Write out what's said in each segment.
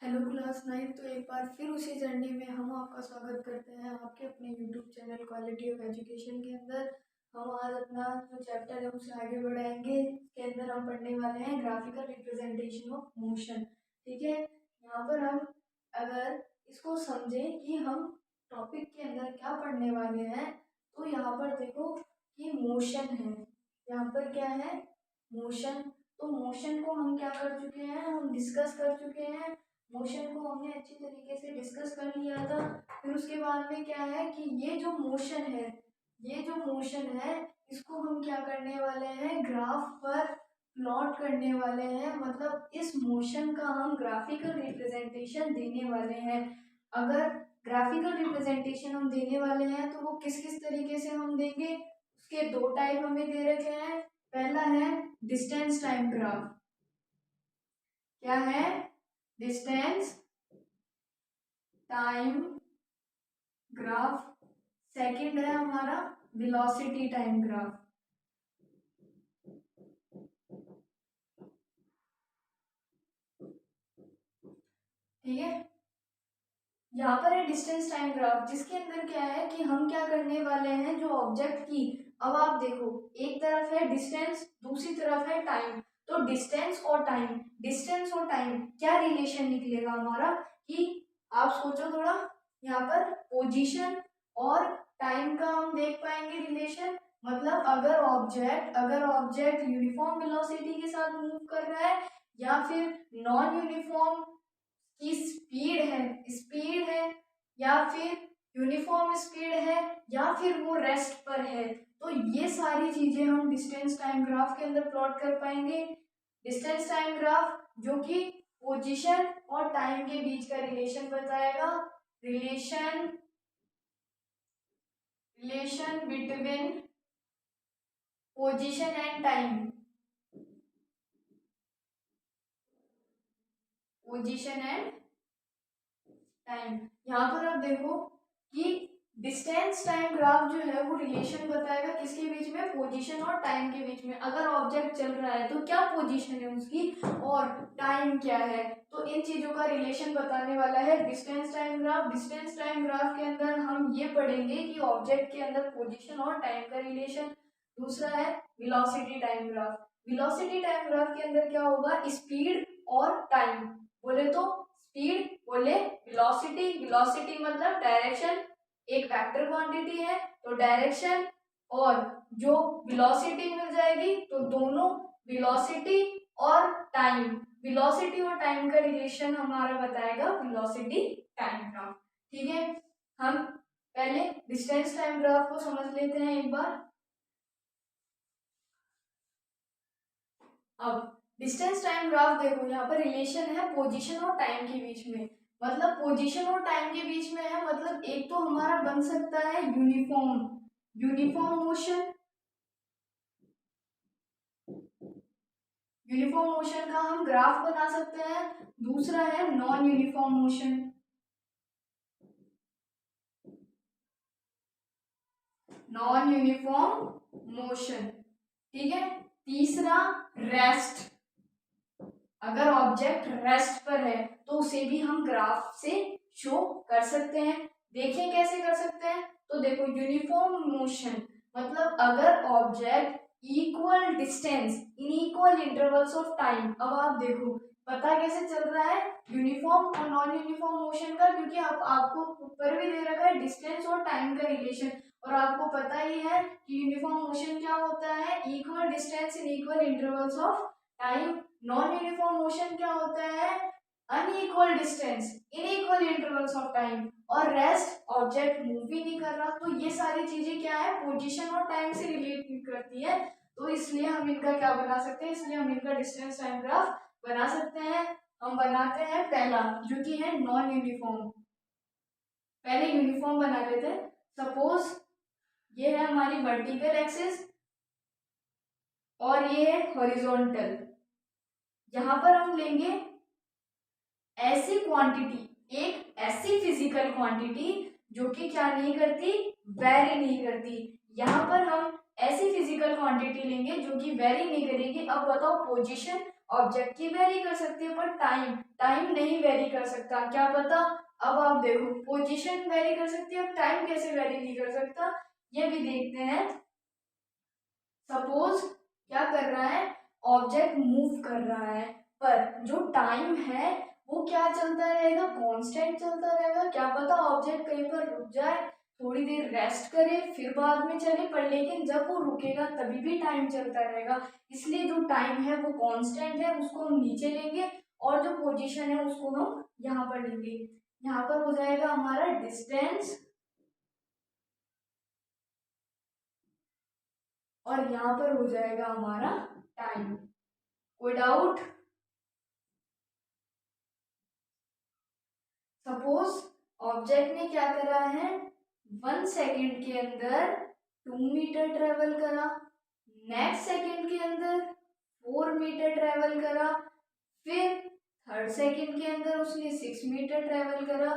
Hello class 9। तो एक बार फिर उसी जर्नी में हम आपका स्वागत करते हैं आपके अपने YouTube channel quality of education के अंदर। हम आज अपना जो चैप्टर है उसे आगे बढ़ाएंगे। इसके अंदर हम पढ़ने वाले हैं ग्राफिकल रिप्रेजेंटेशन ऑफ मोशन। ठीक है, यहाँ पर हम अगर इसको समझें कि हम टॉपिक के अंदर क्या पढ़ने वाले हैं, तो यहाँ पर देखो कि मोशन है। यहाँ पर क्या है? मोशन। तो मोशन को हम क्या कर चुके हैं? हम डिस्कस कर चुके हैं। मोशन को हमने अच्छी तरीके से डिस्कस कर लिया था। फिर उसके बाद में क्या है कि ये जो मोशन है इसको हम क्या करने वाले हैं? ग्राफ पर प्लॉट करने वाले हैं। मतलब इस मोशन का हम ग्राफिकल रिप्रेजेंटेशन देने वाले हैं। अगर ग्राफिकल रिप्रेजेंटेशन हम देने वाले हैं तो वो किस किस तरीके से हम देंगे? उसके दो टाइप हमें दे रखे हैं। पहला है डिस्टेंस टाइम ग्राफ। क्या है? Distance time graph. सेकंड है हमारा वेलोसिटी टाइम ग्राफ। ठीक है, यहाँ पर है डिस्टेंस टाइम ग्राफ, जिसके अंदर क्या है कि हम क्या करने वाले हैं, जो ऑब्जेक्ट की, अब आप देखो एक तरफ है डिस्टेंस, दूसरी तरफ है टाइम। तो डिस्टेंस और टाइम क्या रिलेशन निकलेगा हमारा कि आप सोचो थोड़ा। यहाँ पर पोजीशन और टाइम का हम देख पाएंगे रिलेशन। मतलब अगर ऑब्जेक्ट यूनिफॉर्म वेलोसिटी के साथ मूव कर रहा है या फिर नॉन यूनिफॉर्म की स्पीड है या फिर यूनिफॉर्म स्पीड है या फिर वो रेस्ट पर है, तो ये सारी चीजें हम डिस्टेंस टाइम ग्राफ के अंदर प्लॉट कर पाएंगे। डिस्टेंस टाइम ग्राफ जो कि पोजीशन और टाइम के बीच का रिलेशन बताएगा। Relation between position and time. Position and time. यहाँ पर आप देखो कि डिस्टेंस टाइम ग्राफ जो है वो रिलेशन बताएगा किसके बीच में? पोजीशन और टाइम के बीच में। अगर ऑब्जेक्ट चल रहा है तो क्या पोजीशन है उसकी और टाइम क्या है, तो इन चीजों का रिलेशन बताने वाला है distance time graph. Distance time graph के अंदर हम ये पढ़ेंगे कि ऑब्जेक्ट के अंदर पोजीशन और टाइम का रिलेशन। दूसरा है velocity time graph. Velocity time graph के अंदर क्या होगा? स्पीड और टाइम। बोले तो स्पीड, बोले वेलोसिटी मतलब डायरेक्शन। एक वेक्टर क्वांटिटी है तो डायरेक्शन और जो वेलोसिटी मिल जाएगी, तो दोनों वेलोसिटी और टाइम का रिलेशन हमारा बताएगा वेलोसिटी टाइम ग्राफ। ठीक है, हम पहले डिस्टेंस टाइम ग्राफ को समझ लेते हैं एक बार। अब डिस्टेंस टाइम ग्राफ देखो, यहाँ पर रिलेशन है पोजीशन और टाइम के बीच में। मतलब पोजीशन और टाइम के बीच में है, मतलब एक तो हमारा बन सकता है यूनिफॉर्म मोशन। यूनिफॉर्म मोशन का हम ग्राफ बना सकते हैं। दूसरा है नॉन यूनिफॉर्म मोशन। ठीक है, तीसरा रेस्ट। अगर ऑब्जेक्ट रेस्ट पर है तो उसे भी हम ग्राफ से शो कर सकते हैं। देखें कैसे कर सकते हैं, तो देखो यूनिफॉर्म मोशन मतलब अगर object equal distance in equal intervals of time. अब आप देखो पता कैसे चल रहा है यूनिफॉर्म और नॉन यूनिफॉर्म मोशन का, क्योंकि आपको ऊपर भी दे रखा है डिस्टेंस और टाइम का रिलेशन। और आपको पता ही है कि यूनिफॉर्म मोशन क्या होता है? Equal distance in equal intervals of time. Non uniform motion क्या होता है? Unequal distance in equal intervals of time. और रेस्ट, ऑब्जेक्ट मूव ही नहीं कर रहा। तो ये सारी चीजें क्या है? पोजीशन और टाइम से रिलेट करती है। तो इसलिए हम इनका क्या बना सकते हैं? इसलिए हम इनका डिस्टेंस टाइम ग्राफ बना सकते हैं। हम बनाते हैं पहला, जो कि है नॉन यूनिफॉर्म। पहले यूनिफॉर्म बना लेते हैं। सपोज ये है हमारी वर्टिकल एक्सिस और ये है हॉरिजॉन्टल। यहां पर हम लेंगे ऐसी क्वांटिटी, एक ऐसी फिजिकल क्वांटिटी जो कि क्या नहीं करती? वेरी नहीं करती। यहाँ पर हम ऐसी फिजिकल क्वांटिटी लेंगे जो कि वेरी नहीं करेगी। अब बताओ पोजीशन ऑब्जेक्ट की वेरी कर सकती है, पर टाइम टाइम नहीं वेरी कर सकता। क्या पता, अब आप देखो पोजीशन वेरी कर सकती है, अब टाइम कैसे वेरी नहीं कर सकता, ये भी देखते हैं। सपोज क्या कर रहा है, ऑब्जेक्ट मूव कर रहा है, पर जो टाइम है वो क्या चलता रहेगा, कांस्टेंट चलता रहेगा। क्या पता ऑब्जेक्ट कहीं पर रुक जाए, थोड़ी देर रेस्ट करे, फिर बाद में चले, पर लेकिन जब वो रुकेगा तभी भी टाइम चलता रहेगा। इसलिए जो टाइम है वो कांस्टेंट है, उसको हम नीचे लेंगे, और जो पोजीशन है उसको हम यहाँ पर लेंगे। यहाँ पर हो जाएगा हमारा डिस्टेंस, और यहाँ पर हो जाएगा हमारा टाइम। कोई डाउट? सपोज ऑब्जेक्ट ने क्या करा है, 1 सेकेंड के अंदर 2 मीटर ट्रेवल करा, नेक्स्ट सेकेंड के अंदर 4 मीटर ट्रेवल करा, फिर थर्ड सेकेंड के अंदर उसने 6 मीटर ट्रेवल करा।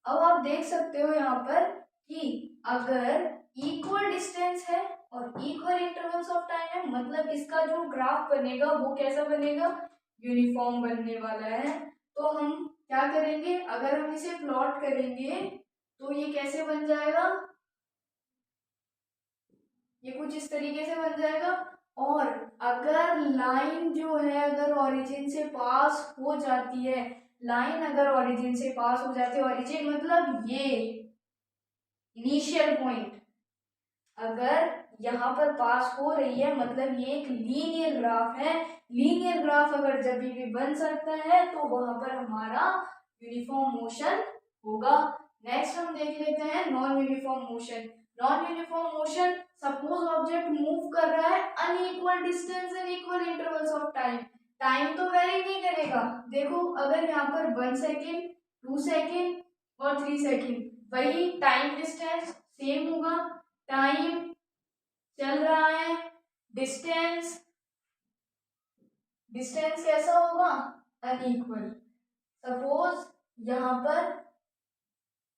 अब आप देख सकते हो यहाँ पर कि अगर इक्वल डिस्टेंस है और इक्वल इंटरवल्स ऑफ टाइम है, मतलब इसका जो ग्राफ बनेगा वो कैसा बनेगा, यूनिफॉर्म बनने वाला है। तो हम क्या करेंगे, अगर हम इसे प्लॉट करेंगे तो ये कैसे बन जाएगा, ये कुछ इस तरीके से बन जाएगा। और अगर लाइन जो है अगर ओरिजिन से पास हो जाती है, लाइन अगर ओरिजिन से पास हो जाती है, ओरिजिन मतलब ये इनिशियल पॉइंट अगर यहाँ पर पास हो रही है, मतलब ये एक लीनियर ग्राफ है। लीनियर ग्राफ अगर जब भी बन सकता है तो वहां पर हमारा यूनिफॉर्म मोशन होगा। नेक्स्ट हम देख लेते हैं non uniform motion. Non uniform motion, suppose object move कर रहा है unequal distance and equal intervals of time. Time तो वेरी नहीं करेगा, देखो अगर यहाँ पर 1 सेकेंड, 2 सेकेंड और 3 सेकेंड, वही टाइम डिस्टेंस सेम होगा। टाइम चल रहा है, डिस्टेंस डिस्टेंस कैसा होगा, अनइक्वल। सपोज यहाँ पर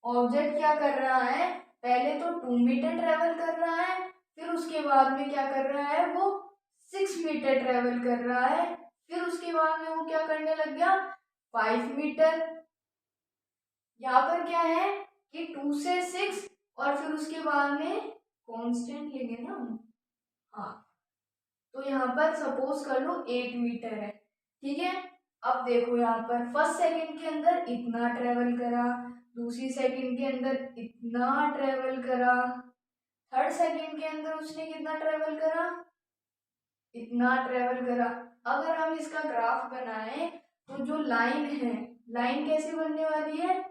ऑब्जेक्ट क्या कर रहा है, पहले तो 2 मीटर ट्रेवल कर रहा है, फिर उसके बाद में क्या कर रहा है, वो 6 मीटर ट्रेवल कर रहा है, फिर उसके बाद में वो क्या करने लग गया, 5 मीटर। यहाँ पर क्या है कि 2 से 6, और फिर उसके बाद में कांस्टेंट लेंगे ना, हाँ, तो यहाँ पर सपोज कर लो 8 मीटर है, ठीक है। अब देखो यहाँ पर फर्स्ट सेकंड के अंदर इतना ट्रेवल करा, दूसरी सेकंड के अंदर इतना ट्रेवल करा, थर्ड सेकंड के अंदर उसने कितना ट्रेवल करा, इतना ट्रेवल करा। अगर हम इसका ग्राफ बनाएं तो जो लाइन है, लाइन कैसे बनने वाली है,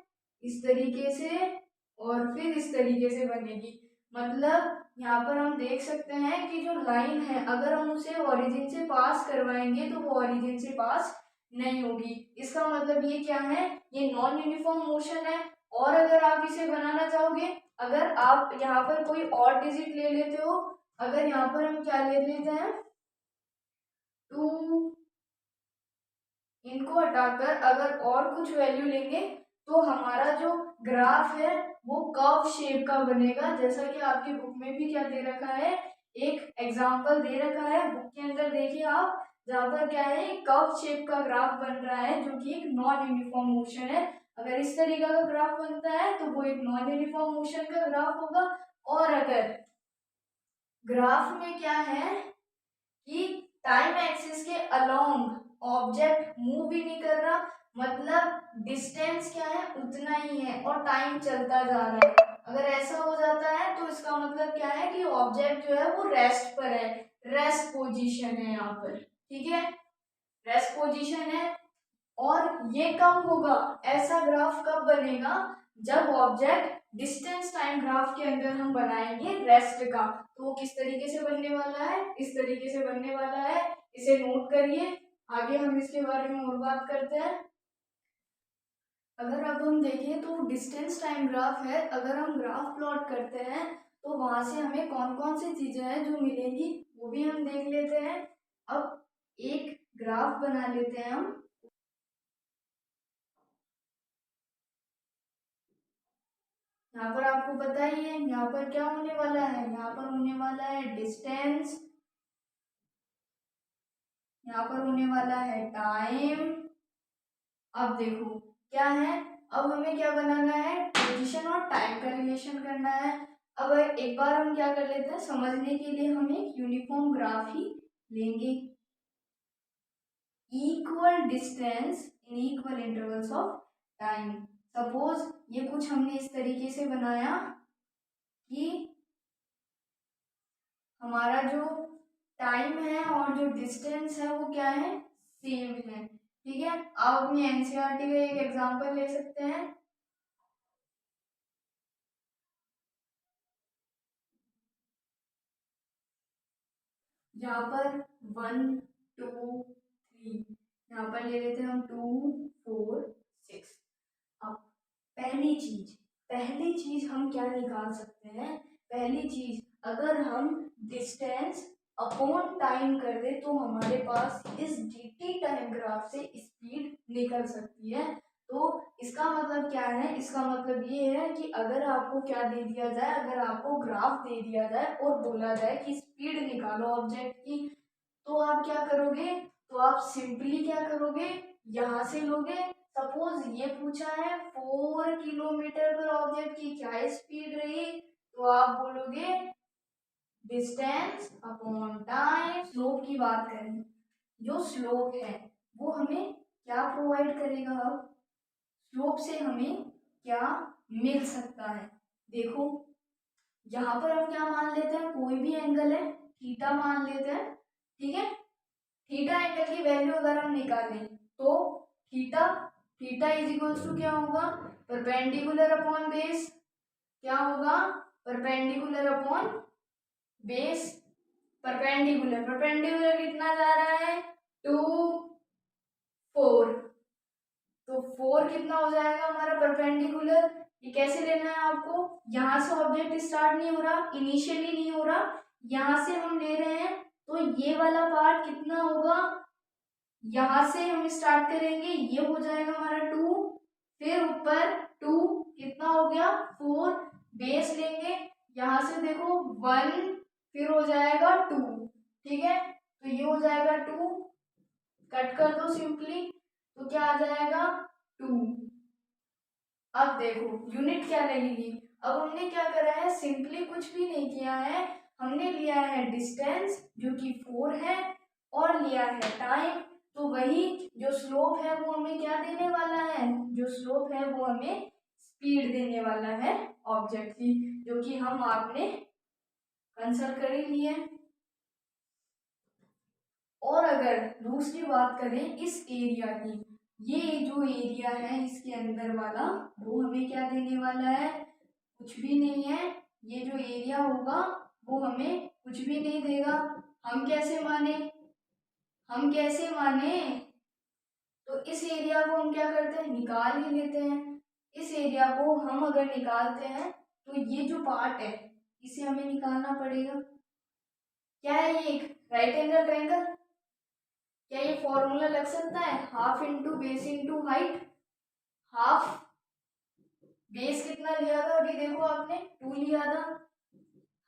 इस तरीके से और फिर इस तरीके से बनेगी। मतलब यहाँ पर हम देख सकते हैं कि जो लाइन है अगर हम उसे ओरिजिन से पास करवाएंगे तो वो ओरिजिन से पास नहीं होगी। इसका मतलब ये क्या है, ये नॉन यूनिफॉर्म मोशन है। और अगर आप इसे बनाना चाहोगे, अगर आप यहाँ पर कोई और डिजिट ले लेते हो, अगर यहाँ पर हम क्या ले लेते हैं, 2, इनको हटाकर अगर और कुछ वैल्यू लेंगे तो हमारा जो ग्राफ है वो कर्व शेप का बनेगा। जैसा कि आपकी बुक में भी क्या दे रखा है, एक एग्जांपल दे रखा है बुक के अंदर, देखिए आप, जहाँ पर क्या है, कर्व शेप का ग्राफ बन रहा है जो कि एक नॉन यूनिफॉर्म मोशन है। अगर इस तरीके का ग्राफ बनता है तो वो एक नॉन यूनिफॉर्म मोशन का ग्राफ होगा। और अगर ग्राफ में क्या है कि टाइम एक्सिस के अलोंग ऑब्जेक्ट मूव भी नहीं कर रहा, मतलब डिस्टेंस क्या है उतना ही है और टाइम चलता जा रहा है, अगर ऐसा हो जाता है तो इसका मतलब क्या है कि ऑब्जेक्ट जो है वो रेस्ट पर है, रेस्ट पोजीशन है यहाँ पर, ठीक है, रेस्ट पोजीशन है। और ये कब होगा, ऐसा ग्राफ कब बनेगा, जब ऑब्जेक्ट डिस्टेंस टाइम ग्राफ के अंदर हम बनाएंगे रेस्ट का, तो वो किस तरीके से बनने वाला है, इस तरीके से बनने वाला है। इसे नोट करिए, आगे हम इसके बारे में और बात करते हैं। अगर अब हम देखें तो डिस्टेंस टाइम ग्राफ है, अगर हम ग्राफ प्लॉट करते हैं तो वहां से हमें कौन कौन सी चीजें हैं जो मिलेंगी वो भी हम देख लेते हैं। अब एक ग्राफ बना लेते हैं हम। यहाँ पर आपको पता ही है यहाँ पर क्या होने वाला है, यहाँ पर होने वाला है डिस्टेंस, यहाँ पर होने वाला है टाइम। अब देखो क्या है, अब हमें क्या बनाना है, पोजीशन और टाइम का रिलेशन करना है। अब एक बार हम क्या कर लेते हैं, समझने के लिए हम एक यूनिफॉर्म ग्राफ ही लेंगे। Equal distance in equal intervals of time. Suppose ये कुछ हमने इस तरीके से बनाया कि हमारा जो टाइम है और जो डिस्टेंस है वो क्या है, सेम है। ठीक है, आप अपनी एनसीईआरटी का एक एग्जांपल ले सकते हैं। यहाँ पर 1 2 3, यहाँ पर ले लेते हैं हम 2 4 6। अब पहली चीज हम क्या निकाल सकते हैं, पहली चीज अगर हम डिस्टेंस अपॉन टाइम कर दे तो हमारे पास इस dt टाइम ग्राफ से स्पीड निकल सकती है। तो इसका मतलब क्या है, इसका मतलब ये है कि अगर आपको क्या दे दिया जाए, अगर आपको ग्राफ दे दिया जाए और बोला जाए कि स्पीड निकालो ऑब्जेक्ट की, तो आप क्या करोगे, तो आप सिंपली क्या करोगे, यहाँ से लोगे। सपोज ये पूछा है 4 किलोमीटर पर ऑब्जेक्ट की क्या स्पीड रही, तो आप बोलोगे डिस्टेंस अपॉन टाइम। स्लोप की बात करें, जो स्लोप है वो हमें क्या प्रोवाइड करेगा, अब स्लोप से हमें क्या मिल सकता है। देखो यहाँ पर हम क्या मान लेते हैं, कोई भी एंगल है थीटा मान लेते हैं। ठीक है, थीटा एंगल की वैल्यू अगर हम निकालें तो theta theta is equals to क्या होगा, परपेंडिकुलर अपॉन बेस। क्या होगा, परपेंडिकुलर अपॉन बेस। परपेंडिकुलर कितना जा रहा है, 2 4, तो 4 कितना हो जाएगा हमारा परपेंडिकुलर। ये कैसे लेना है आपको, यहाँ से ऑब्जेक्ट स्टार्ट नहीं हो रहा, इनिशियली नहीं हो रहा, यहाँ से हम ले रहे हैं, तो ये वाला पार्ट कितना होगा, यहाँ से हम स्टार्ट करेंगे, ये हो जाएगा हमारा 2, फिर ऊपर 2 कितना हो गया 4, बेस लेंगे, यहाँ से देखो 1, फिर हो जाएगा 2। ठीक है, तो ये हो जाएगा 2, कट कर दो सिंपली, तो क्या आ जाएगा 2। अब देखो यूनिट क्या लगेगी, अब हमने क्या करा है, सिंपली कुछ भी नहीं किया है, हमने लिया है डिस्टेंस जो कि 4 है और लिया है टाइम। तो वही जो स्लोप है वो हमें क्या देने वाला है, जो स्लोप है वो हमें स्पीड देने वाला है ऑब्जेक्ट की, जो कि हम आपने कंसल्ट कर ही लिए। और अगर दूसरी बात करें इस एरिया की, ये जो एरिया है इसके अंदर वाला वो हमें क्या देने वाला है, कुछ भी नहीं है। ये जो एरिया होगा वो हमें कुछ भी नहीं देगा। हम कैसे माने, हम कैसे माने, तो इस एरिया को हम क्या करते हैं, निकाल ही लेते हैं। इस एरिया को हम अगर निकालते हैं तो ये जो पार्ट है इसे हमें निकालना पड़ेगा। क्या है ये, एक राइट एंगल ट्रायंगल। क्या ये फॉर्मूला लग सकता है, half into base into height. Half base कितना लिया था अभी देखो आपने, 2 लिया था।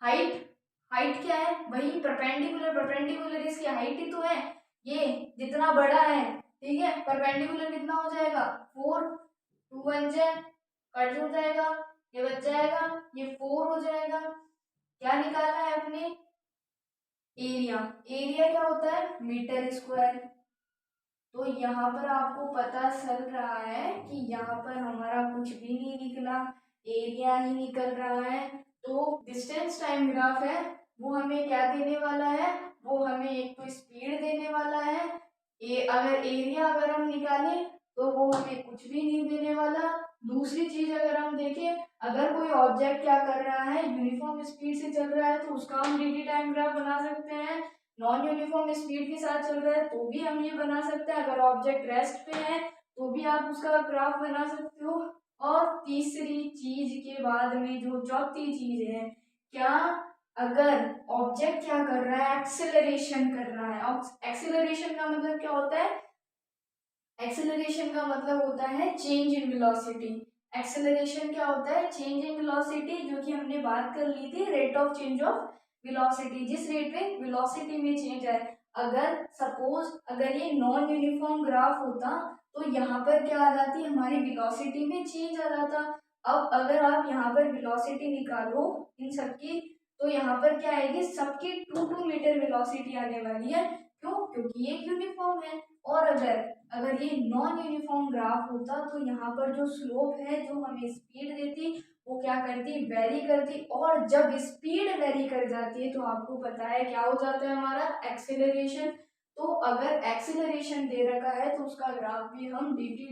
हाइट, हाइट क्या है, वही परपेंडिकुलर इसकी हाइट ही तो है, ये जितना बड़ा है। ठीक है, परपेंडिकुलर कितना हो जाएगा 4, 2 बन जाए, कट हो जाएगा, ये बच जाएगा, ये 4 हो जाएगा। क्या निकाला है अपने, एरिया। एरिया क्या होता है, मीटर स्क्वायर। तो यहाँ पर आपको पता चल रहा है कि यहाँ पर हमारा कुछ भी नहीं निकला, एरिया ही निकल रहा है। तो डिस्टेंस टाइम ग्राफ है वो हमें क्या देने वाला है, वो हमें एक तो स्पीड देने वाला है, अगर एरिया अगर हम निकालें तो वो हमें कुछ भी नहीं देने वाला। दूसरी चीज अगर हम देखें, अगर कोई ऑब्जेक्ट क्या कर रहा है, यूनिफॉर्म स्पीड से चल रहा है तो उसका हम dt टाइम ग्राफ बना सकते हैं। नॉन यूनिफॉर्म स्पीड के साथ चल रहा है तो भी हम ये बना सकते हैं। अगर ऑब्जेक्ट रेस्ट पे है तो भी आप उसका ग्राफ बना सकते हो। और तीसरी चीज के बाद में जो चौथी चीज है, क्या अगर ऑब्जेक्ट क्या कर रहा है, एक्सेलरेशन कर रहा है। एक्सेलरेशन का मतलब क्या होता है, एक्सेलरेशन का मतलब होता है चेंज इन वेलोसिटी। एक्सेलरेशन क्या होता है, चेंज इन वेलोसिटी, जो कि हमने बात कर ली थी rate of change of velocity, जिस रेट में वेलोसिटी में चेंज है। अगर सपोज अगर ये नॉन यूनिफॉर्म ग्राफ होता तो यहाँ पर क्या आ जाती, हमारी वेलोसिटी में चेंज आ जाता। अब अगर आप यहाँ पर वेलोसिटी निकालो इन सबकी, तो यहाँ पर क्या आएगी, सबकी 2 मीटर वेलोसिटी आने वाली है। क्यों? क्योंकि ये यूनिफॉर्म है। और अगर ये नॉन यूनिफॉर्म ग्राफ होता तो यहाँ पर जो स्लोप है, जो हमें स्पीड देती, वो क्या करती, वेरी करती। और जब स्पीड वेरी कर जाती है तो आपको पता है क्या हो जाता है, हमारा एक्सेलरेशन। तो अगर एक्सेलरेशन दे रखा है तो उसका ग्राफ भी हम dt,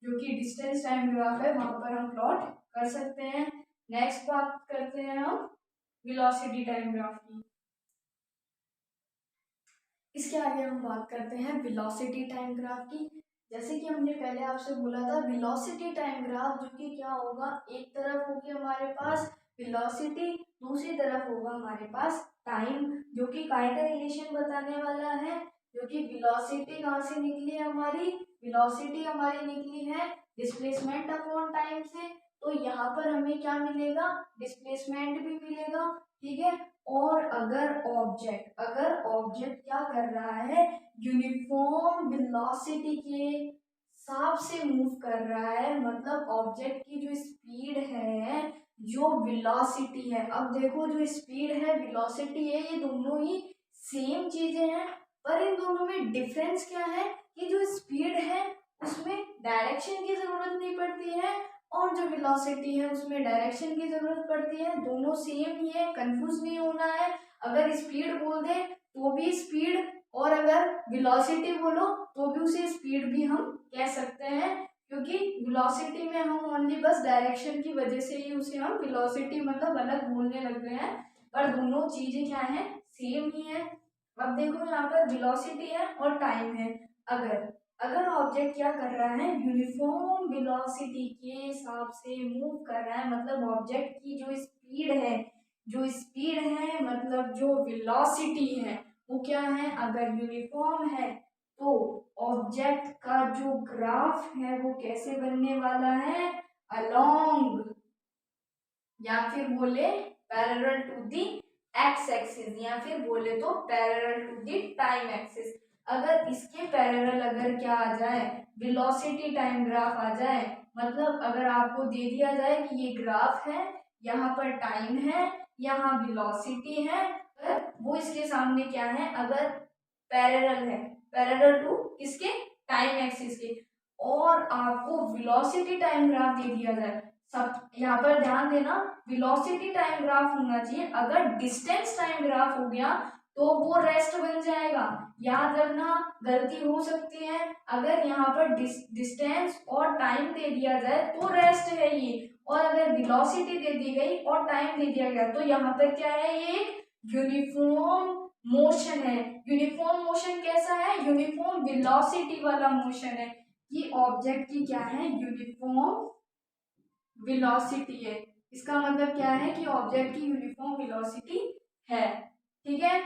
जो कि डिस्टेंस टाइम ग्राफ है, वहां पर हम प्लॉट कर सकते हैं। नेक्स्ट बात करते हैं हम वेलोसिटी टाइम ग्राफ की। इसके आगे हम बात करते हैं वेलोसिटी टाइम ग्राफ की। जैसे कि हमने पहले आपसे बोला था, वेलोसिटी टाइम ग्राफ जो कि क्या होगा, एक तरफ होगी हमारे पास वेलोसिटी, दूसरी तरफ होगा हमारे पास टाइम, जो कि काय का रिलेशन बताने वाला है। जो कि वेलोसिटी कहाँ से निकली है, हमारी वेलोसिटी हमारी निकली है डिस्प्लेसमेंट अपॉन टाइम से। तो यहाँ पर हमें क्या मिलेगा, डिस्प्लेसमेंट भी मिलेगा। ठीक है। और अगर ऑब्जेक्ट क्या कर रहा है, यूनिफॉर्म वेलोसिटी के हिसाब से मूव कर रहा है, मतलब ऑब्जेक्ट की जो स्पीड है, जो वेलोसिटी है, अब देखो जो स्पीड है वेलोसिटी है, ये दोनों ही सेम चीजें हैं, पर इन दोनों में डिफरेंस क्या है कि जो स्पीड है उसमें डायरेक्शन की जरूरत नहीं पड़ती है, और जो वेलोसिटी है उसमें डायरेक्शन की जरूरत पड़ती है। दोनों सेम ही है, कंफ्यूज नहीं होना है। अगर स्पीड बोल दे तो भी स्पीड, और अगर वेलोसिटी बोलो तो भी उसे स्पीड भी हम कह सकते हैं, क्योंकि वेलोसिटी में हम ओनली बस डायरेक्शन की वजह से ही उसे हम वेलोसिटी मतलब अलग बोलने लग गए हैं, पर दोनों चीजें क्या है, सेम ही है। अब देखो यहाँ पर वेलोसिटी है और टाइम है। अगर अगर ऑब्जेक्ट क्या कर रहा है, यूनिफॉर्म वेलोसिटी के हिसाब से मूव कर रहा है, मतलब ऑब्जेक्ट की जो स्पीड है मतलब जो वेलोसिटी है वो क्या है, अगर यूनिफॉर्म है तो ऑब्जेक्ट का जो ग्राफ है वो कैसे बनने वाला है, अलोंग, या फिर बोले parallel to the x axis, या फिर बोले तो parallel to the time axis. अगर इसके पैरेलल अगर क्या आ जाए, वेलोसिटी टाइम ग्राफ आ जाए, मतलब अगर आपको दे दिया जाए कि ये ग्राफ है, यहाँ पर टाइम है, यहाँ वेलोसिटी है, वो इसके सामने क्या है, अगर पैरेलल है, पैरेलल टू किसके, टाइम एक्सिस के, और आपको वेलोसिटी टाइम ग्राफ दे दिया जाए, सब यहाँ पर ध्यान देना, वेलोसिटी टाइम ग्राफ होना चाहिए। अगर डिस्टेंस टाइम ग्राफ हो गया तो वो रेस्ट बन जाएगा। याद रखना, गलती हो सकती है, अगर यहाँ पर डिस्टेंस और टाइम दे दिया जाए तो रेस्ट है ये, और अगर वेलोसिटी दे दी गई और टाइम दे दिया गया तो यहाँ पर क्या है, ये एक यूनिफॉर्म मोशन है। यूनिफॉर्म मोशन कैसा है, यूनिफॉर्म वेलोसिटी वाला मोशन है, कि ऑब्जेक्ट की क्या है, यूनिफॉर्म वेलोसिटी है। इसका मतलब क्या है कि ऑब्जेक्ट की यूनिफॉर्म वेलोसिटी है। ठीक है।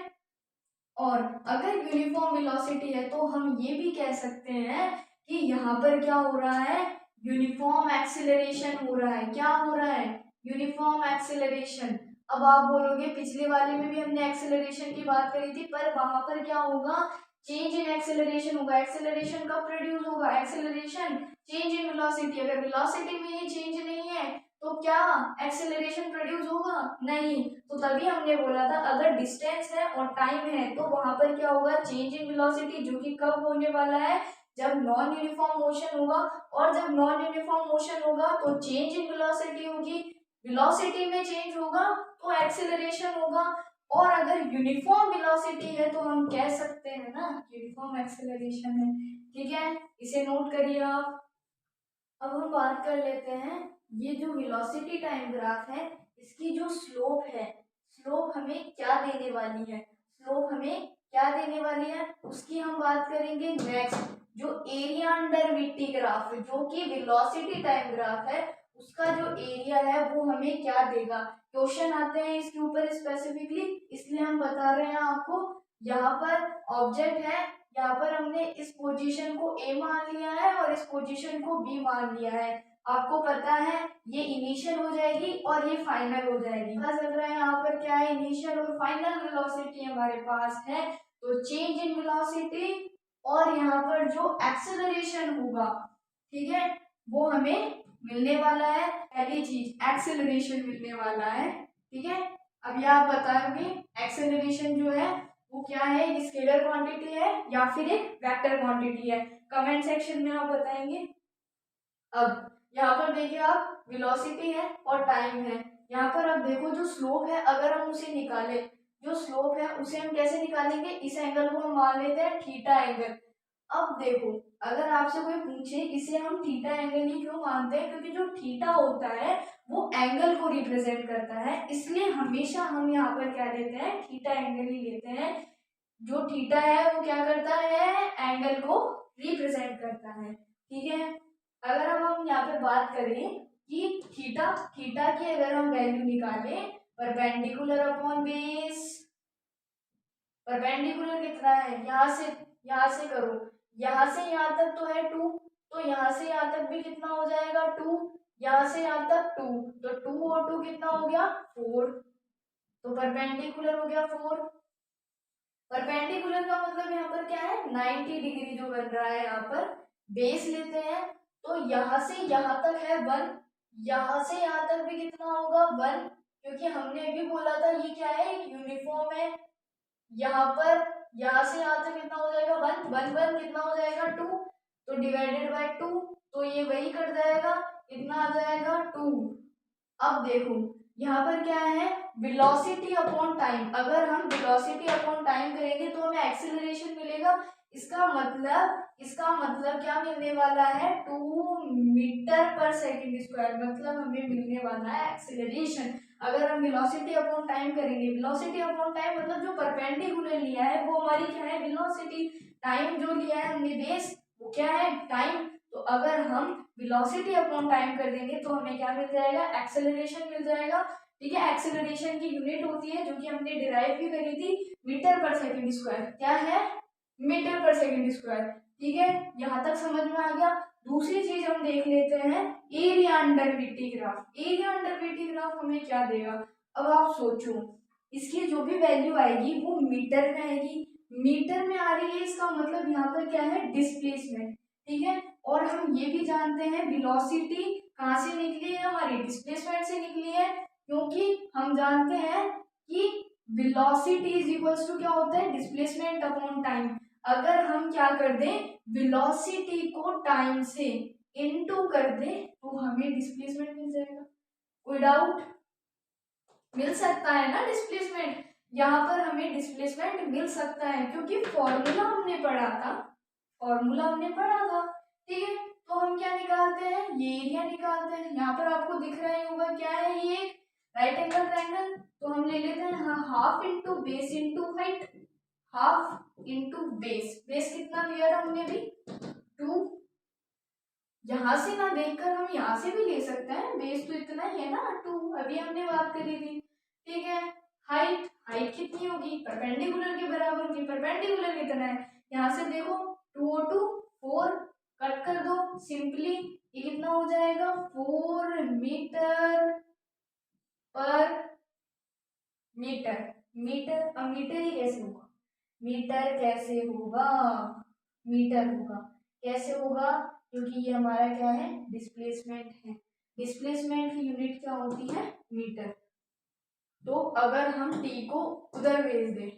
और अगर यूनिफॉर्म वेलोसिटी है तो हम ये भी कह सकते हैं कि यहाँ पर क्या हो रहा है, यूनिफॉर्म एक्सीलरेशन हो रहा है। क्या हो रहा है, यूनिफॉर्म एक्सीलरेशन। अब आप बोलोगे पिछले वाले में भी हमने एक्सीलरेशन की बात करी थी, पर वहां पर क्या होगा, चेंज इन एक्सीलरेशन होगा। एक्सीलरेशन कब प्रोड्यूस होगा, एक्सीलरेशन चेंज इन वेलोसिटी। अगर वेलोसिटी में ये चेंज नहीं है तो क्या एक्सेलरेशन प्रोड्यूस होगा, नहीं। तो तभी हमने बोला था अगर डिस्टेंस है और टाइम है तो वहां पर क्या होगा, चेंज इन वेलोसिटी, जो कि कब होने वाला है, जब नॉन यूनिफॉर्म मोशन होगा। और जब नॉन यूनिफॉर्म मोशन होगा तो चेंज इन वेलोसिटी होगी, वेलोसिटी में चेंज होगा तो एक्सेलरेशन होगा। और अगर यूनिफॉर्म वेलोसिटी है तो हम कह सकते हैं ना यूनिफॉर्म एक्सेलरेशन है। ठीक है, इसे नोट करिए आप। अब हम बात कर लेते हैं, ये जो वेलोसिटी टाइम ग्राफ है इसकी जो स्लोप है, स्लोप हमें क्या देने वाली है, स्लोप हमें क्या देने वाली है उसकी हम बात करेंगे नेक्स्ट। जो एरिया अंडर वीटी ग्राफ है, जो कि वेलोसिटी टाइम ग्राफ है, उसका जो एरिया है वो हमें क्या देगा। क्वेश्चन आते हैं इसके ऊपर स्पेसिफिकली, इसलिए हम बता रहे हैं आपको। यहाँ पर ऑब्जेक्ट है, यहाँ पर हमने इस पोजीशन को ए मान लिया है और इस पोजीशन को बी मान लिया है। आपको पता है ये इनिशियल हो जाएगी और ये फाइनल हो जाएगी। पता चल रहा है यहाँ पर क्या है, इनिशियल और फाइनल वेलोसिटी हमारे पास है। तो चेंज इन वेलोसिटी और यहाँ पर जो एक्सेलरेशन होगा, ठीक है, वो हमें मिलने वाला है। पहली चीज एक्सेलरेशन मिलने वाला है, ठीक है। अब ये आप बताओगे एक्सेलरेशन जो है वो क्या है, एक स्केलर क्वांटिटी है या फिर एक वेक्टर क्वांटिटी है, कमेंट सेक्शन में आप बताएंगे। अब यहाँ पर देखिए आप, वेलोसिटी है और टाइम है। यहाँ पर अब देखो जो स्लोप है, अगर हम उसे निकाले, जो स्लोप है उसे हम कैसे निकालेंगे, इस एंगल को हम मान लेते हैं थीटा एंगल। अब देखो, अगर आपसे कोई पूछे इसे हम थीटा एंगल ही क्यों मानते हैं, क्योंकि जो थीटा होता है वो एंगल को रिप्रेजेंट करता है, इसलिए हमेशा हम यहाँ पर क्या लेते हैं, थीटा एंगल ही लेते हैं। जो थीटा है वो क्या करता है, एंगल को रिप्रेजेंट करता है, ठीक है। अगर हम यहाँ पे बात करें कि थीटा थीटा की अगर हम वैल्यू निकालें, परपेंडिकुलर अपॉन बेस, परपेंडिकुलर कितना है, यहाँ से करो, यहाँ से यहाँ तक तो है 2, तो यहाँ से यहाँ तक भी कितना हो जाएगा 2, यहाँ से यहाँ तक 2, तो 2 और 2 कितना हो गया 4, तो परपेंडिकुलर हो गया 4। परपेंडिकुलर का मतलब यहाँ पर क्या है, 90 डिग्री जो बन रहा है, यहाँ पर बेस लेते हैं तो यहाँ से यहाँ तक है 1, यहाँ से यहाँ तक भी कितना होगा 1, क्योंकि हमने अभी बोला था ये क्या है, एक यूनिफॉर्म है। यहाँ पर यहाँ से यहाँ तक कितना हो जाएगा 1, 1 1 कितना हो जाएगा 2, तो डिवाइडेड बाय 2, तो ये वही कट जाएगा, कितना आ जाएगा 2। अब देखो यहाँ पर क्या है, वेलोसिटी अपॉन टाइम, अगर हम वेलोसिटी अपॉन टाइम करेंगे तो हमें एक्सेलरेशन मिलेगा। इसका मतलब क्या मिलने वाला है, 2 मीटर पर सेकंड स्क्वायर, मतलब हमें मिलने वाला है एक्सेलरेशन। अगर हम वेलोसिटी अपॉन टाइम करेंगे, वेलोसिटी अपॉन टाइम मतलब जो परपेंडिकुलर लिया है वो हमारी क्या है, वेलोसिटी, टाइम जो लिया है हमने बेस वो क्या है, टाइम। तो अगर हम वेलोसिटी अपॉन टाइम कर देंगे तो हमें क्या मिल जाएगा, एक्सेलरेशन मिल जाएगा, ठीक है। एक्सेलरेशन की यूनिट होती है जो कि हमने डिराइव भी करी थी, मीटर पर सेकंड स्क्वायर, क्या है, मीटर पर सेकंड स्क्वायर, ठीक है। यहाँ तक समझ में आ गया। दूसरी चीज हम देख लेते हैं, area under VT graph. Area under VT graph हमें क्या देगा, अब आप सोचो, इसकी जो भी वैल्यू आएगी वो मीटर में आएगी, मीटर में आ रही है, इसका मतलब यहाँ पर क्या है, डिस्प्लेसमेंट, ठीक है। और हम ये भी जानते हैं वेलोसिटी कहाँ से निकली है, हमारी डिस्प्लेसमेंट से निकली है, क्योंकि हम जानते हैं कि वेलोसिटी इज इक्वल्स टू क्या होता है, डिस्प्लेसमेंट अपॉन टाइम। अगर हम क्या कर दें, वेलोसिटी को टाइम से इनटू कर दें तो हमें डिस्प्लेसमेंट मिल जाएगा। कोई डाउट, मिल सकता है ना डिस्प्लेसमेंट, यहाँ पर हमें डिस्प्लेसमेंट मिल सकता है क्योंकि फॉर्मूला हमने पढ़ा था, ठीक है। तो हम क्या निकालते हैं, ये एरिया निकालते हैं। यहाँ पर आपको दिख रहा ही होगा क्या है, ये राइट एंगल ट्रायंगल, तो हम ले लेते हैं half into base into height, half into base, base कितना लिया था हमने अभी 2, यहाँ से ना देखकर हम यहाँ से भी ले सकते हैं, बेस तो इतना ही है ना 2, अभी हमने बात करी थी, ठीक है। हाइट, हाइट कितनी होगी, परपेंडिकुलर के बराबर होगी, परपेंडिकुलर कितना है, यहाँ से देखो 2 और 2 4, कट कर दो सिंपली, ये कितना हो जाएगा 4 मीटर पर मीटर, मीटर, अब मीटर ही कैसे होगा, मीटर कैसे होगा, मीटर होगा, कैसे होगा, क्योंकि ये हमारा क्या है, डिस्प्लेसमेंट है, डिस्प्लेसमेंट की यूनिट क्या होती है, मीटर। तो अगर हम टी को उधर भेज दें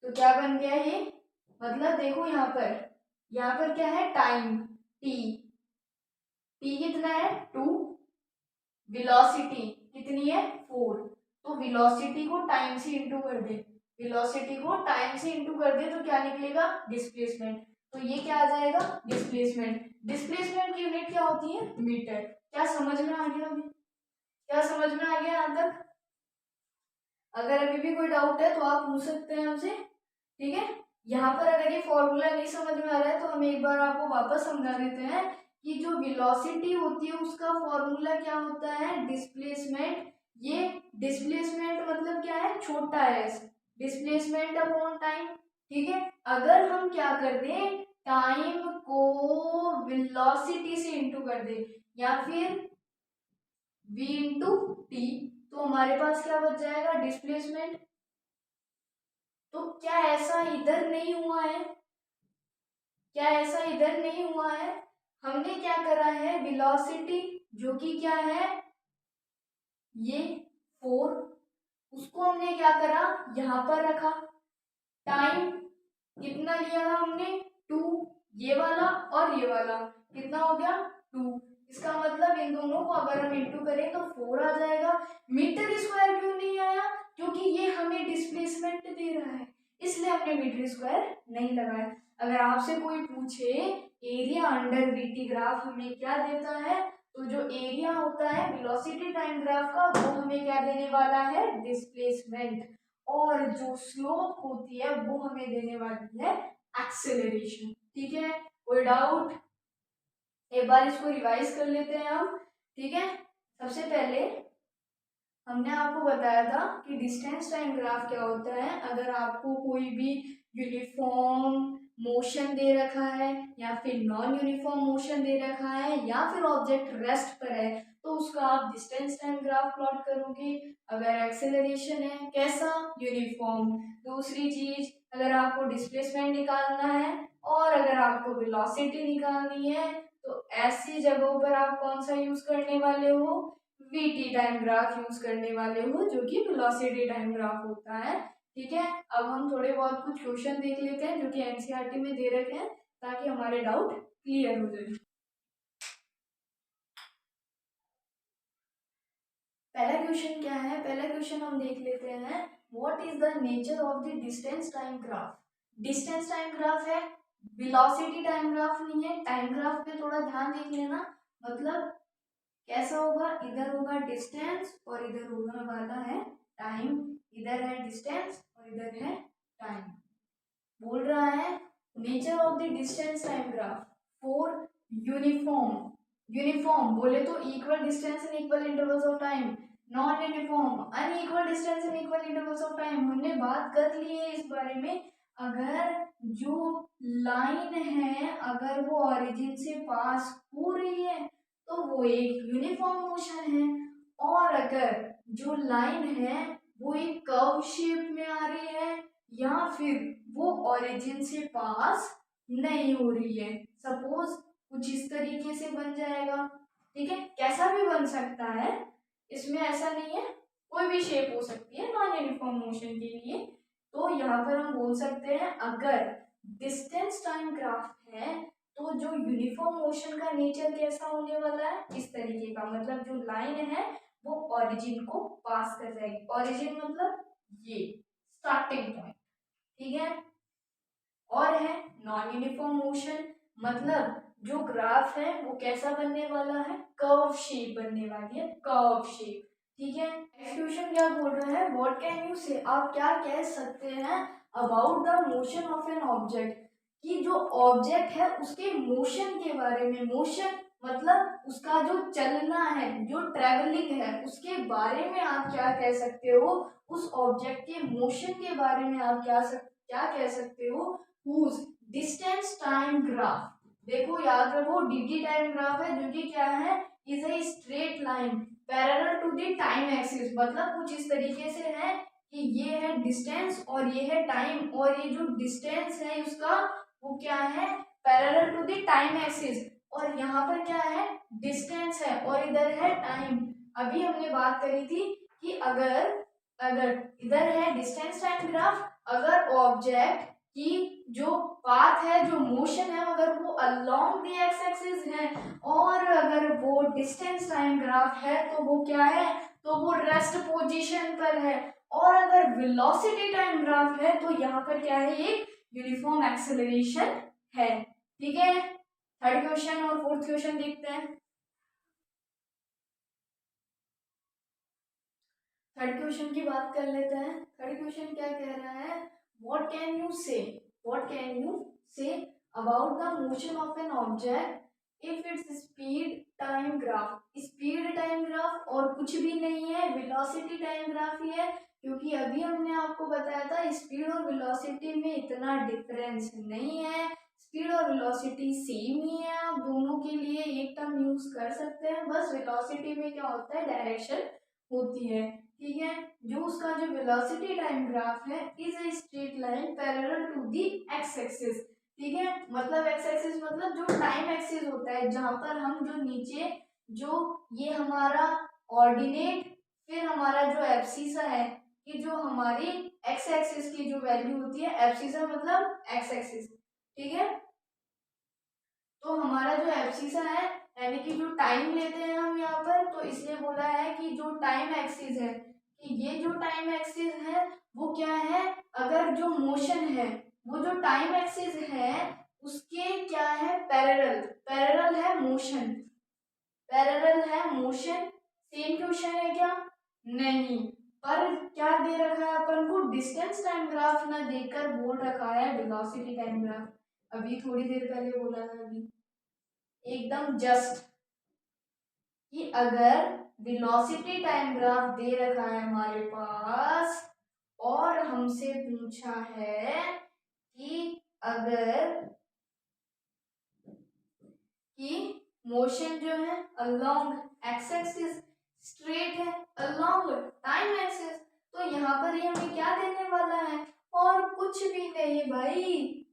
तो क्या बन गया ये, मतलब देखो यहाँ पर क्या है, टाइम टी, टी कितना है 2, वेलोसिटी कितनी है 4, तो वेलोसिटी को टाइम से इंटू कर दे, वेलोसिटी को टाइम से इंटू कर दे तो क्या निकलेगा, डिस्प्लेसमेंट। तो ये क्या आ जाएगा, डिस्प्लेसमेंट, डिस्प्लेसमेंट की यूनिट क्या होती है, मीटर। क्या समझ में आ गया अभी, क्या समझ में आ गया यहाँ तक, अगर अभी भी कोई डाउट है तो आप पूछ सकते हैं हमसे, ठीक है। यहाँ पर अगर ये फॉर्मूला नहीं समझ में आ रहा है तो हम एक बार आपको वापस समझा देते हैं कि जो वेलोसिटी होती है उसका फॉर्मूला क्या होता है, डिस्प्लेसमेंट। ये डिस्प्लेसमेंट मतलब क्या है, छोटा है, डिस्प्लेसमेंट अपॉन टाइम, ठीक है। अगर हम क्या कर दें, टाइम को वेलोसिटी से इंटू कर दे या फिर v इंटू टी, तो हमारे पास क्या बच जाएगा, डिस्प्लेसमेंट, तो क्या ऐसा इधर नहीं हुआ है? क्या ऐसा इधर नहीं हुआ है? हमने क्या करा है, वेलोसिटी जो कि क्या है ये 4, उसको हमने क्या करा यहाँ पर रखा। टाइम कितना लिया था हमने 2, ये वाला और ये वाला कितना हो गया 2। इसका मतलब इन दोनों को अगर हम इंटू करें तो 4 आ जाएगा। मीटर स्क्वायर क्यों नहीं आया? क्योंकि ये हमें डिस्प्लेसमेंट दे रहा है, इसलिए हमने मीटर स्क्वायर नहीं लगाया। अगर आपसे कोई पूछे एरिया अंडर वीटी ग्राफ हमें क्या देता है, तो जो एरिया होता है वेलोसिटी टाइम ग्राफ का वो हमें क्या देने वाला है, डिस्प्लेसमेंट। और जो स्लोप होती है वो हमें देने वाली है एक्सेलरेशन। ठीक है, कोई डाउट? एक बार इसको रिवाइज कर लेते हैं हम। ठीक है, सबसे पहले हमने आपको बताया था कि डिस्टेंस टाइम ग्राफ क्या होता है। अगर आपको कोई भी यूनिफॉर्म मोशन दे रखा है या फिर नॉन यूनिफॉर्म मोशन दे रखा है या फिर ऑब्जेक्ट रेस्ट पर है तो उसका आप डिस्टेंस टाइम ग्राफ प्लॉट करोगे। अगर एक्सेलरेशन है कैसा, यूनिफॉर्म। दूसरी चीज, अगर आपको डिस्प्लेसमेंट निकालना है और अगर आपको वेलोसिटी निकालनी है तो ऐसी जगहों पर आप कौन सा यूज करने वाले हो, वीटी टाइम ग्राफ यूज करने वाले हो जो कि वेलोसिटी टाइम ग्राफ होता है। ठीक है, अब हम थोड़े बहुत कुछ क्वेश्चन देख लेते हैं जो कि एनसीईआरटी में दे रखे हैं ताकि हमारे डाउट क्लियर हो जाए। पहला क्वेश्चन क्या है, पहला क्वेश्चन हम देख लेते हैं, what is the nature of the distance time graph. Distance time graph है, वेलोसिटी टाइम ग्राफ नहीं है। टाइम ग्राफ पे थोड़ा ध्यान देख लेना, मतलब कैसा होगा, इधर होगा डिस्टेंस और इधर होगा वाला है टाइम। इधर है डिस्टेंस और इधर है टाइम। बोल रहा है nature of the distance time graph for uniform. Uniform बोले तो equal distance in equal intervals of time. Non uniform unequal distance in equal intervals of time. हमने बात कर ली है इस बारे में। अगर जो लाइन है अगर वो ओरिजिन से पास हो रही है तो वो एक यूनिफॉर्म मोशन है, और अगर जो लाइन है वो एक कर्व शेप में आ रही है या फिर वो ओरिजिन से पास नहीं हो रही है, सपोज कुछ इस तरीके से बन जाएगा। ठीक है, कैसा भी बन सकता है, इसमें ऐसा नहीं है, कोई भी शेप हो सकती है नॉन यूनिफॉर्म मोशन के लिए। तो यहाँ पर हम बोल सकते हैं अगर डिस्टेंस टाइम ग्राफ है तो जो यूनिफॉर्म मोशन का नेचर कैसा होने वाला है, इस तरीके का। मतलब जो लाइन है वो ओरिजिन को पास कर जाएगी। ओरिजिन मतलब ये स्टार्टिंग पॉइंट। ठीक है, और है नॉन यूनिफॉर्म मोशन, मतलब जो ग्राफ है वो कैसा बनने वाला है, कर्व शेप बनने वाली है, कर्व शेप। ठीक है, नेक्स्ट क्वेश्चन क्या बोल रहा है, व्हाट कैन यू से, आप क्या कह सकते हैं about the motion of an object, कि जो ऑब्जेक्ट है उसके मोशन के बारे में। मोशन मतलब उसका जो चलना है, जो ट्रेवलिंग है, उसके बारे में आप क्या कह सकते हो, उस ऑब्जेक्ट के मोशन के बारे में आप क्या कह सकते हो, whose distance time graph। देखो याद रखो dt टाइम ग्राफ है जो कि क्या है, is a straight line parallel to the time axis. मतलब कुछ इस तरीके से है कि ये है डिस्टेंस और ये है टाइम, और ये जो डिस्टेंस है उसका वो क्या है, parallel to the time axis. और यहाँ पर क्या है, डिस्टेंस है और इधर है टाइम। अभी हमने बात करी थी कि अगर अगर इधर है डिस्टेंस टाइम ग्राफ, अगर ऑब्जेक्ट कि जो पाथ है, जो मोशन है, अगर वो अलोंग द एक्स एक्सिस है और अगर वो डिस्टेंस टाइम ग्राफ है तो वो क्या है, तो वो रेस्ट पोजीशन पर है। और अगर वेलोसिटी टाइम ग्राफ है तो यहाँ पर क्या है, एक यूनिफॉर्म एक्सेलरेशन है। ठीक है, थर्ड क्वेश्चन और फोर्थ क्वेश्चन देखते हैं। थर्ड क्वेश्चन की बात कर लेते हैं। थर्ड क्वेश्चन क्या कह रहा है, व्हाट कैन यू से, what can you say about the motion of an object if its speed time graph. Speed time graph और कुछ भी नहीं है, वेलोसिटी टाइम ग्राफ ही है। क्योंकि अभी हमने आपको बताया था स्पीड और वेलोसिटी में इतना डिफरेंस नहीं है, स्पीड और वेलोसिटी सेम ही है। आप दोनों के लिए एक टर्म यूज कर सकते हैं, बस वेलोसिटी में क्या होता है, डायरेक्शन होती है, ठीक है। जो उसका जो वेलोसिटी टाइम ग्राफ है is a straight line parallel to the x axis, ठीक है। मतलब एक्स एक्सिस मतलब जो टाइम एक्सिस होता है, जहां पर हम जो नीचे जो ये हमारा ऑर्डिनेट, फिर हमारा जो एब्सिसा है कि जो हमारी एक्स एक्सिस की जो वैल्यू होती है, एब्सिसा मतलब एक्स एक्सिस, ठीक है। तो हमारा जो एब्सिसा है यानी कि जो टाइम लेते हैं हम यहाँ पर, तो इसलिए बोला है कि जो टाइम एक्सिस है, कि ये जो टाइम एक्सिस है वो क्या है, अगर जो मोशन है वो जो टाइम एक्सिस है उसके क्या है, पैरेलल, पैरेलल है मोशन, पैरेलल है मोशन। सेम क्वेश्चन है क्या, नहीं, पर क्या दे रखा है अपन को, डिस्टेंस टाइम ग्राफ ना देकर बोल रखा है वेलोसिटी टाइम ग्राफ। अभी थोड़ी देर पहले बोला था, अभी एकदम जस्ट, कि अगर वेलोसिटी टाइम ग्राफ दे रखा है हमारे पास और हमसे पूछा है कि अगर कि मोशन जो है अलोंग एक्स एक्सिस स्ट्रेट है अलोंग टाइम एक्सिस, तो यहाँ पर ये हमें क्या देने वाला है, और कुछ भी नहीं भाई,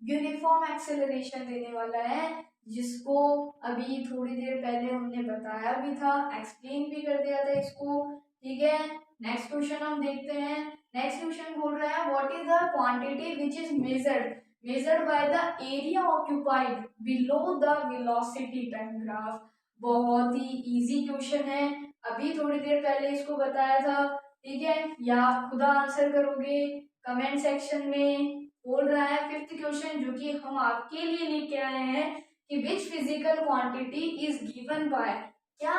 यूनिफॉर्म एक्सेलरेशन देने वाला है, जिसको अभी थोड़ी देर पहले हमने बताया भी था, एक्सप्लेन भी कर दिया था इसको, ठीक है। नेक्स्ट क्वेश्चन हम देखते हैं। नेक्स्ट क्वेश्चन बोल रहा है what is the quantity which is measured by the area occupied below the velocity time graph। बहुत ही इजी क्वेश्चन है, अभी थोड़ी देर पहले इसको बताया था, ठीक है। या आप खुदा आंसर करोगे कमेंट सेक्शन में। बोल रहा है फिफ्थ क्वेश्चन जो कि हम आपके लिए लेके आए हैं कि which physical quantity is given by, क्या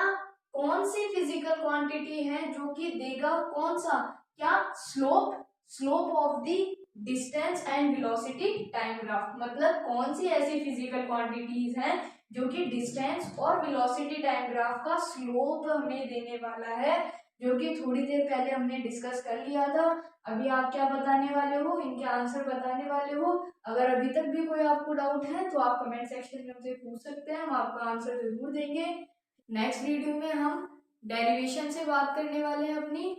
कौन सी फिजिकल क्वांटिटी है जो कि देगा कौन सा, क्या slope, slope of the distance and velocity time graph, मतलब कौन सी ऐसी फिजिकल क्वांटिटीज हैं जो कि डिस्टेंस और वेलोसिटी टाइम ग्राफ का स्लोप हमें देने वाला है, जो कि थोड़ी देर पहले हमने डिस्कस कर लिया था। अभी आप क्या बताने वाले हो, इनके आंसर बताने वाले हो। अगर अभी तक भी कोई आपको डाउट है तो आप कमेंट सेक्शन में मुझे पूछ सकते हैं, हम आपका आंसर जरूर देंगे। नेक्स्ट वीडियो में हम डेरिवेशन से बात करने वाले हैं अपनी।